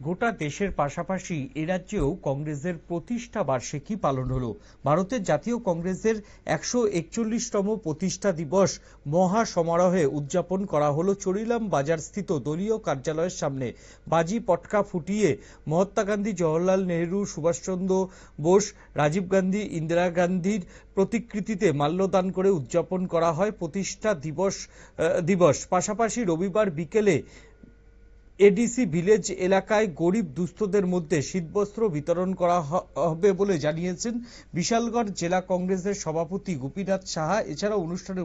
গোটা দেশের পাশাপাশি এ রাজ্যেও কংগ্রেসের প্রতিষ্ঠা বার্ষিকী পালন হলো। ভারতের জাতীয় কংগ্রেসের 141তম প্রতিষ্ঠা দিবস মহা সমারোহে উদযাপন করা হলো চরিলাম বাজার স্থিত দলীয় কার্যালয়ের সামনে। বাজি পটকা ফুটিয়ে মহাত্মা গান্ধী, জওহরলাল নেহরু, সুভাষচন্দ্র বোস, রাজীব গান্ধী, ইন্দিরা গান্ধীর প্রতিকৃতিতে মাল্যদান করে উদযাপন করা হয় প্রতিষ্ঠা দিবস। পাশাপাশি রবিবার বিকেলে এডিসি ভিলেজ এলাকায় গরিব দুস্থদের মধ্যে শীতবস্ত্র বিতরণ করা হবে বলে জানিয়েছেন বিশালগড় জেলা কংগ্রেসের সভাপতি গোপীনাথ সাহা। এছাড়া অনুষ্ঠানে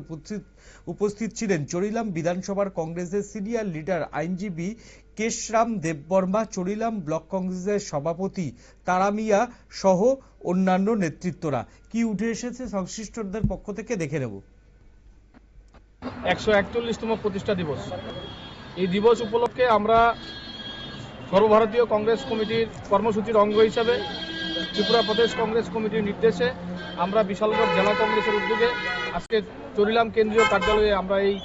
উপস্থিত ছিলেন চরিলাম বিধানসভার কংগ্রেসের সিনিয়র লিডার আইনজীবী কেশরাম দেববর্মা, চরিলাম ব্লক কংগ্রেসের সভাপতি তারামিয়া সহ অন্যান্য নেতৃত্বরা। কি উঠে এসেছে সংশ্লিষ্টদের পক্ষ থেকে দেখে নেব। 141তম প্রতিষ্ঠা দিবস। এই দিবস উপলক্ষে আমরা সর্বভারতীয় কংগ্রেস কমিটির কর্মসূচির অঙ্গ হিসাবে ত্রিপুরা প্রদেশ কংগ্রেস কমিটির নির্দেশে আমরা বিশালগড় জেলা কংগ্রেসের উদ্যোগে আজকে চরিলাম কেন্দ্রীয় কার্যালয়ে আমরা এই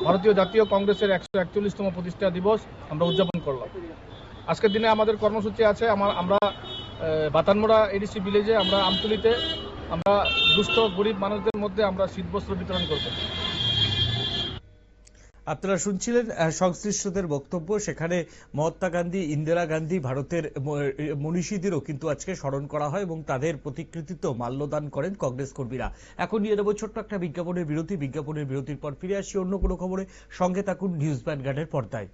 ভারতীয় জাতীয় কংগ্রেসের 141তম প্রতিষ্ঠা দিবস আমরা উদযাপন করলাম। আজকের দিনে আমাদের কর্মসূচি আছে, আমরা বাতানমোড়া এডিসি ভিলেজে, আমরা আমতুলিতে আমরা দুস্থ গরিব মানুষদের মধ্যে আমরা শীতবস্ত্র বিতরণ করব। আপনারা শুনছিলেন সংশ্লিষ্টদের বক্তব্য। সেখানে মহাত্মা গান্ধী, ইন্দিরা গান্ধী, ভারতের মনীষীদেরও কিন্তু আজকে স্মরণ করা হয় এবং তাদের প্রতিকৃতিতেও মাল্যদান করেন কংগ্রেস কর্মীরা। এখন নিয়ে নেব ছোট্ট একটা বিজ্ঞাপনের বিরতির পর ফিরে আসি অন্য কোনো খবরে। সঙ্গে থাকুন নিউজ ভ্যানগার্ডের পর্দায়।